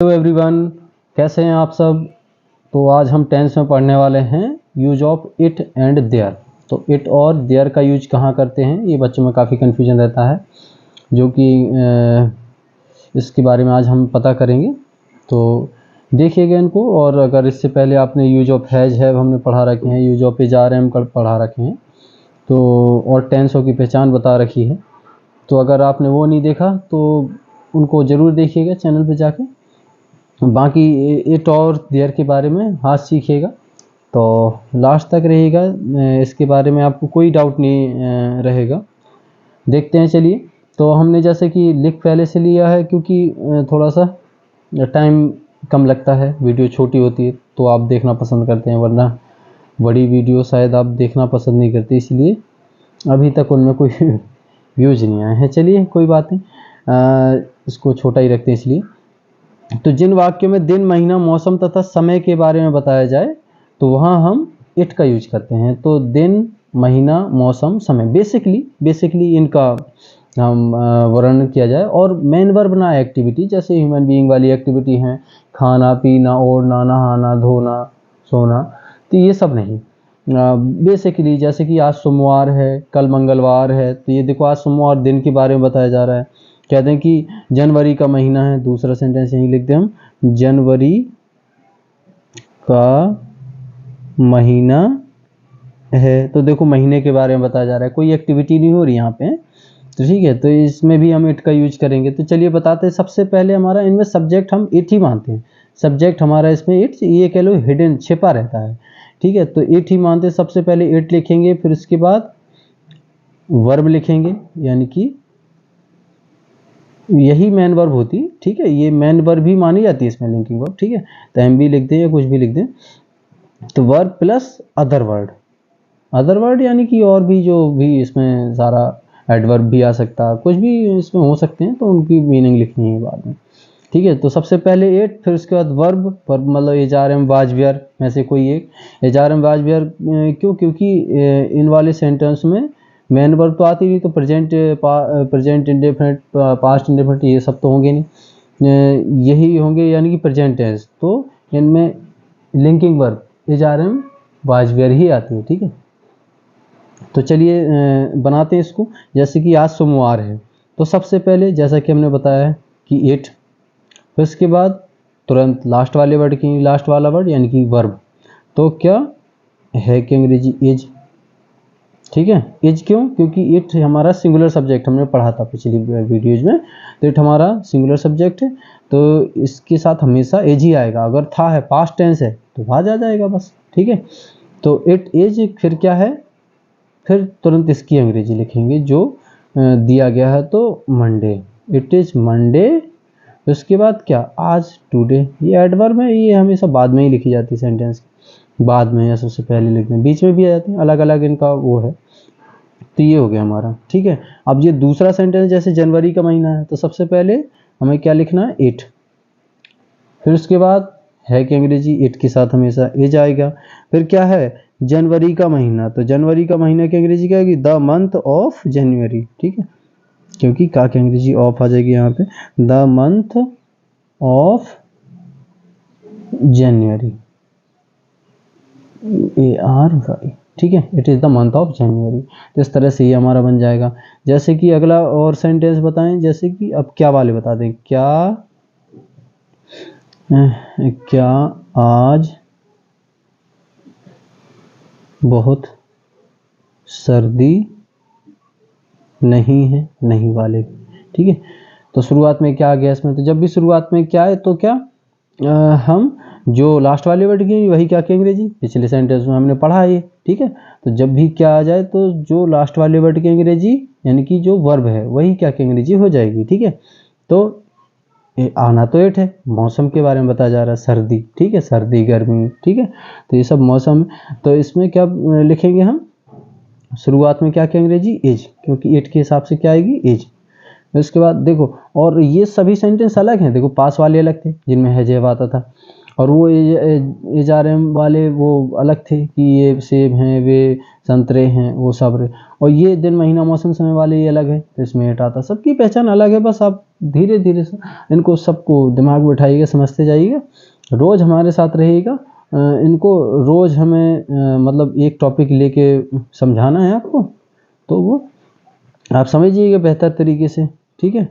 Hello everyone, कैसे हैं आप सब। तो आज हम टेंस में पढ़ने वाले हैं use of it and there. तो इट और देयर का यूज कहाँ करते हैं, ये बच्चों में काफ़ी कन्फ्यूजन रहता है, जो कि इसके बारे में आज हम पता करेंगे। तो देखिएगा इनको। और अगर इससे पहले आपने यूज ऑफ हैज हैव हमने पढ़ा रखे हैं, use of is are am पढ़ा रखे हैं, तो और टेंसों की पहचान बता रखी है। तो अगर आपने वो नहीं देखा तो उनको ज़रूर देखिएगा चैनल पे जाके। बाकी इट और देयर के बारे में हाथ सीखिएगा, तो लास्ट तक रहिएगा, इसके बारे में आपको कोई डाउट नहीं रहेगा। देखते हैं, चलिए। तो हमने जैसे कि लिख पहले से लिया है, क्योंकि थोड़ा सा टाइम कम लगता है, वीडियो छोटी होती है तो आप देखना पसंद करते हैं, वरना बड़ी वीडियो शायद आप देखना पसंद नहीं करते, इसलिए अभी तक उनमें कोई व्यूज नहीं आए हैं। चलिए कोई बात नहीं, इसको छोटा ही रखते हैं। इसलिए तो जिन वाक्यों में दिन, महीना, मौसम तथा समय के बारे में बताया जाए तो वहाँ हम इट का यूज करते हैं। तो दिन, महीना, मौसम, समय, बेसिकली इनका हम वर्णन किया जाए। और मेन वर्ब ना एक्टिविटी, जैसे ह्यूमन बीइंग वाली एक्टिविटी हैं, खाना, पीना, ओढ़ना, नहाना, धोना, सोना, तो ये सब नहीं। बेसिकली जैसे कि आज सोमवार है, कल मंगलवार है, तो ये देखो आज सोमवार दिन के बारे में बताया जा रहा है। कहते हैं कि जनवरी का महीना है, दूसरा सेंटेंस यहीं लिखते हैं हम, जनवरी का महीना है। तो देखो महीने के बारे में बताया जा रहा है, कोई एक्टिविटी नहीं हो रही यहाँ पे, तो ठीक है। तो इसमें भी हम इट का यूज करेंगे। तो चलिए बताते हैं। सबसे पहले हमारा इनमें सब्जेक्ट हम इट ही मानते हैं, सब्जेक्ट हमारा इसमें इट, ये कह लो हिडन, छिपा रहता है, ठीक है। तो इट ही मानते हैं। सबसे पहले इट लिखेंगे, फिर उसके बाद वर्ब लिखेंगे, यानी कि यही मेन वर्ब होती, ठीक है। ये मेन वर्ब भी मानी जाती है इसमें, लिंकिंग वर्ब, ठीक है। तो एम भी लिख दें या कुछ भी लिख दें। तो वर्ब प्लस अदर वर्ड यानी कि और भी जो भी इसमें सारा एडवर्ब भी आ सकता है, कुछ भी इसमें हो सकते हैं, तो उनकी मीनिंग लिखनी है बाद में, ठीक है। तो सबसे पहले इट, फिर उसके बाद वर्ब मतलब एजारम वाजवियर में से कोई एक। एजारम वाजवियर क्यों? क्योंकि इन वाले सेंटेंस में मेन वर्ब तो आती नहीं, तो प्रेजेंट इंडेफिनिट, पास्ट इंडेफिनिट, ये सब तो होंगे नहीं, यही होंगे, यानी कि प्रेजेंट टेंस। तो इनमें लिंकिंग वर्ब एजारम वाजवियर ही आती है, ठीक है। तो चलिए बनाते हैं इसको। जैसे कि आज सोमवार है, तो सबसे पहले जैसा कि हमने बताया है कि इट, फिर उसके बाद तुरंत लास्ट वाले वर्ड की लास्ट वाला वर्ड यानी कि वर्ब। तो क्या है कि अंग्रेजी इज, ठीक है। इज क्यों? क्योंकि इट हमारा सिंगुलर सब्जेक्ट, हमने पढ़ा था पिछली वीडियोज में। तो इट हमारा सिंगुलर सब्जेक्ट है, तो इसके साथ हमेशा एज ही आएगा। अगर था है, पास्ट टेंस है, तो वाज आ जाएगा बस, ठीक है। तो इट इज, फिर क्या है, फिर तुरंत इसकी अंग्रेजी लिखेंगे जो दिया गया है। तो मंडे, इट इज मंडे। उसके बाद क्या, आज, टुडे। ये एडवर्ब है, ये हमेशा बाद में ही लिखी जाती है, सेंटेंस बाद में या सबसे पहले लिखते हैं, बीच में भी आ जाते हैं, अलग अलग इनका वो है। तो ये हो गया हमारा, ठीक है। अब ये दूसरा सेंटेंस, जैसे जनवरी का महीना है, तो सबसे पहले हमें क्या लिखना है, इट। फिर उसके बाद है कि अंग्रेजी इट के साथ हमेशा एज आएगा। फिर क्या है, जनवरी का महीना, तो जनवरी का महीना की अंग्रेजी क्या आएगी, द मंथ ऑफ जनवरी, ठीक है। क्योंकि का की अंग्रेजी ऑफ आ जाएगी यहाँ पे, the month of January, ARY, ठीक है। It is the month of January. तो इस तरह से ये हमारा बन जाएगा। जैसे कि अगला और सेंटेंस बताएं, जैसे कि अब क्या वाले बता दें, क्या आज बहुत सर्दी नहीं है, नहीं वाले, ठीक है। तो शुरुआत में क्या आ गया इसमें, तो जब भी शुरुआत में क्या है, तो क्या हम जो लास्ट वाले वर्ड की वही क्या की अंग्रेजी, पिछले सेंटेंस में हमने पढ़ा ये, ठीक है। तो जब भी क्या आ जाए, तो जो लास्ट वाले वर्ड की अंग्रेजी यानी कि जो वर्ब है वही क्या की अंग्रेजी हो जाएगी, ठीक है। तो आना तो इट है, मौसम के बारे में बताया जा रहा है, सर्दी, ठीक है, सर्दी, गर्मी, ठीक है। तो ये सब मौसम। तो इसमें क्या लिखेंगे हम, शुरुआत में क्या की अंग्रेजी, इज, क्योंकि इट के हिसाब से क्या आएगी, इज। उसके बाद देखो, और ये सभी सेंटेंस अलग हैं, देखो पास वाले अलग थे जिनमें हैज हैव आता था, और वो एजारम वाले वो अलग थे कि ये सेब हैं, वे संतरे हैं, वो सब। और ये दिन, महीना, मौसम, समय वाले ये अलग है, तो इसमें इट आता। सबकी पहचान अलग है, बस आप धीरे धीरे इनको सबको दिमाग में बैठाइएगा, समझते जाइएगा, रोज़ हमारे साथ रहिएगा। इनको रोज़ हमें मतलब एक टॉपिक लेके समझाना है आपको, तो वो आप समझिएगा बेहतर तरीके से, ठीक है।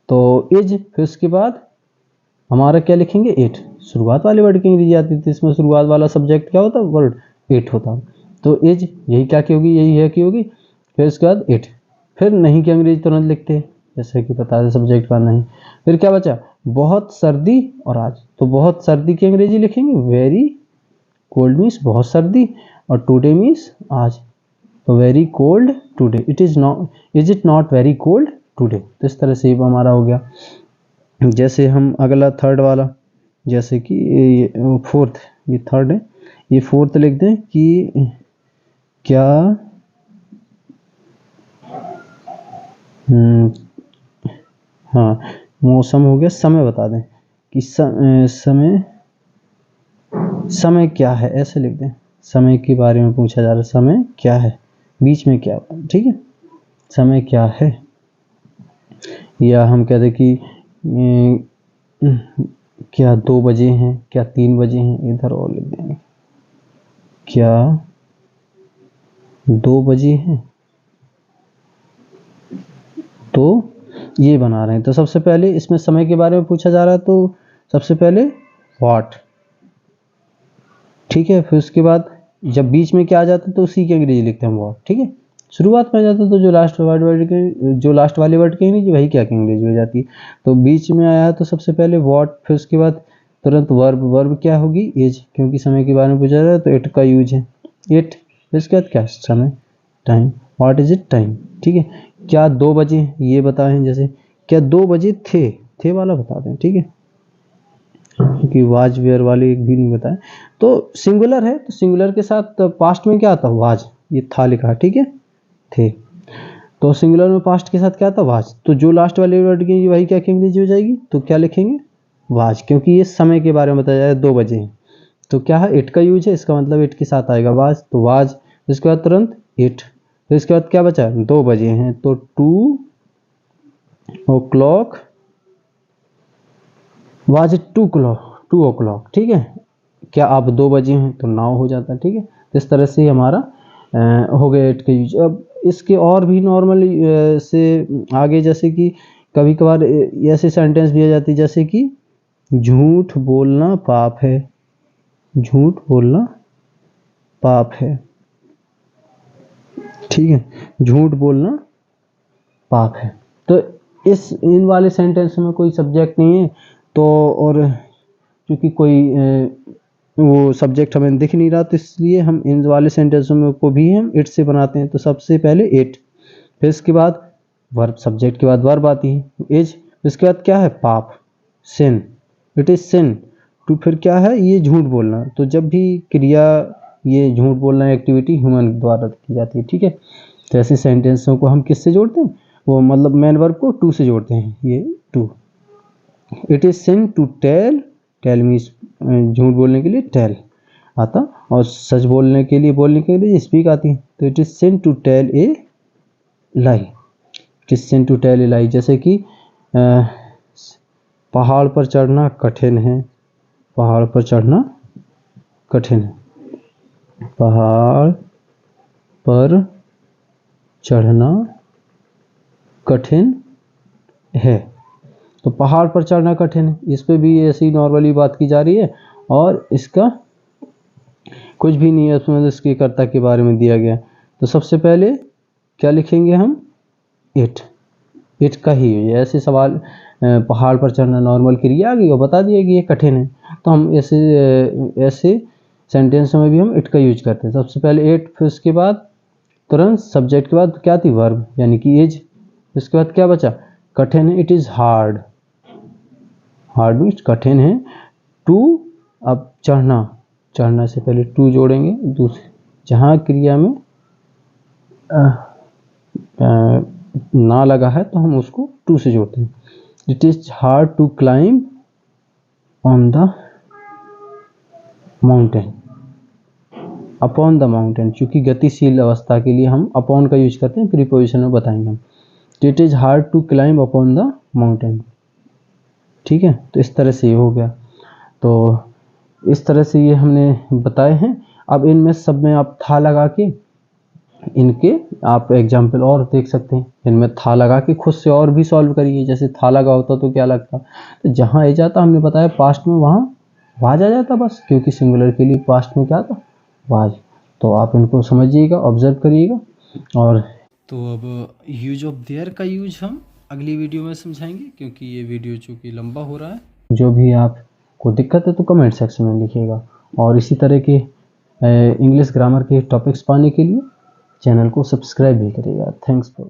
तो एज, फिर उसके बाद हमारा क्या लिखेंगे, 8। शुरुआत वाले वर्ड की अंग्रेजी आती थी, इसमें शुरुआत वाला सब्जेक्ट क्या होता, वर्ड 8 होता। तो एज यही क्या की होगी, यही है की होगी। फिर उसके बाद 8, फिर नहीं की अंग्रेजी तुरंत लिखते हैं, जैसे कि बता दें सब्जेक्ट का नहीं। फिर क्या बचा, बहुत सर्दी और आज। तो बहुत सर्दी की अंग्रेजी लिखेंगे वेरी कोल्ड मीन्स बहुत सर्दी, और टुडे मीन्स आज। तो very cold today, is it not very cold today. तो इस तरह से ये हमारा हो गया। जैसे हम अगला थर्ड वाला, जैसे कि ये फोर्थ, ये थर्ड है, ये फोर्थ लिख दें कि क्या हाँ मौसम हो गया, समय बता दें कि समय क्या है, ऐसे लिख दें। समय के बारे में पूछा जा रहा है, समय क्या है, बीच में क्या, ठीक है, समय क्या है। या हम कहते कि क्या 2 बजे हैं, क्या 3 बजे हैं, इधर और लिख देंगे क्या 2 बजे हैं। तो ये बना रहे हैं। तो सबसे पहले इसमें समय के बारे में पूछा जा रहा है, तो सबसे पहले व्हाट, ठीक है। फिर उसके बाद जब बीच में क्या आ जाता है तो उसी की अंग्रेजी लिखते हैं व्हाट, ठीक है। शुरुआत में आ जाता है तो जो लास्ट वाले वर्ड की अंग्रेजी वही क्या की अंग्रेजी हो जाती है। तो बीच में आया तो सबसे पहले व्हाट, फिर उसके बाद तुरंत वर्ब क्या होगी, एज, क्योंकि समय के बारे में पूछा जा रहा है तो इट का यूज है, इट। फिर उसके बाद क्या, समय, time, what is it, time, ठीक है। क्या 2 बजे, ये बताएं, जैसे क्या 2 बजे थे वाला बता दें, ठीक है, क्योंकि वाज वेयर वाले एक भी नहीं बताए। तो सिंगुलर है तो सिंगुलर के साथ पास्ट में क्या आता है, वाज, ये था लिखा है, ठीक है, थे। तो सिंगुलर में पास्ट के साथ क्या आता है, वाज। तो जो लास्ट वाले वर्ड की वही क्या की अंग्रेजी हो जाएगी, तो क्या लिखेंगे, वाज, क्योंकि ये समय के बारे में बताया जाए 2 बजे हैं। तो क्या है, इट का यूज है, इसका मतलब इट के साथ आएगा वाज, तो वाज। इसके बाद तुरंत इट, तो इसके बाद क्या बचा, 2 बजे हैं, तो 2 o'clock, वाज इट 2 o'clock, ठीक है। क्या आप 2 बजे हैं, तो नाउ हो जाता है, ठीक है। तो इस तरह से हमारा हो गया इट का यूज। अब इसके और भी नॉर्मल से आगे, जैसे कि कभी कभार ऐसे सेंटेंस भी आ जाती है, जैसे कि झूठ बोलना पाप है, झूठ बोलना पाप है, ठीक है, झूठ बोलना पाप है। तो इन वाले सेंटेंस में कोई सब्जेक्ट नहीं है, तो और क्योंकि कोई वो सब्जेक्ट हमें दिख नहीं रहा, तो इसलिए हम इन वाले सेंटेंसों में को भी हम इट से बनाते हैं। तो सबसे पहले इट, फिर इसके बाद वर्ब, सब्जेक्ट के बाद वर्ब आती है, एज। इसके बाद क्या है, पाप, सिन, इट इज सिन टू, फिर क्या है, ये झूठ बोलना। तो जब भी क्रिया, ये झूठ बोलना एक्टिविटी ह्यूमन द्वारा की जाती है, ठीक है। तो ऐसे सेंटेंसों को हम किससे जोड़ते हैं, वो मतलब मेन वर्ब को टू से जोड़ते हैं, ये to. It is sin to tell, tell means झूठ बोलने के लिए टेल आता, और सच बोलने के लिए स्पीक आती है। तो it is sin to tell a lie, it is sin to tell a lie. जैसे कि पहाड़ पर चढ़ना कठिन है, पहाड़ पर चढ़ना कठिन है, पहाड़ पर चढ़ना कठिन है। तो पहाड़ पर चढ़ना कठिन है, इस पे भी ऐसी नॉर्मली बात की जा रही है, और इसका कुछ भी नहीं है उसमें, इसके कर्ता के बारे में दिया गया। तो सबसे पहले क्या लिखेंगे हम, इट, इट का ही है। ऐसे सवाल, पहाड़ पर चढ़ना नॉर्मल क्रिया आ गई और बता दिया कि ये कठिन है, तो हम ऐसे सेंटेंस में भी हम इट का यूज करते हैं। सबसे पहले इट, फिर उसके बाद तुरंत सब्जेक्ट के बाद क्या थी, वर्ब, यानी कि एज। इसके बाद क्या बचा, कठिन है, it is hard, hard means कठिन है। टू, अब चढ़ना, चढ़ना से पहले टू जोड़ेंगे, दूसरे जहाँ क्रिया में ना लगा है तो हम उसको टू से जोड़ते हैं। It is hard to climb on the mountain, upon the mountain, चूंकि गतिशील अवस्था के लिए हम अपॉन का यूज करते हैं, प्रीपोजिशन में बताएंगे हम। It is hard to climb upon the mountain, ठीक है, तो इस तरह से ये हो गया। तो इस तरह से ये हमने बताए हैं। अब इनमें सब में आप था लगा के इनके आप एग्जाम्पल और देख सकते हैं। इनमें था लगा के खुद से और भी सॉल्व करिए। जैसे था लगा होता तो क्या लगता, तो जहाँ ए जाता हमने बताया पास्ट में वहाँ वाज आ जाता बस, क्योंकि सिंगुलर के लिए पास्ट में क्या था, वाज। तो आप इनको समझिएगा, ऑब्जर्व करिएगा। और तो अब यूज ऑफ देयर का यूज हम अगली वीडियो में समझाएंगे, क्योंकि ये वीडियो चूँकि लंबा हो रहा है। जो भी आपको दिक्कत है तो कमेंट सेक्शन में लिखिएगा, और इसी तरह के इंग्लिश ग्रामर के टॉपिक्स पाने के लिए चैनल को सब्सक्राइब भी करिएगा। Thanks for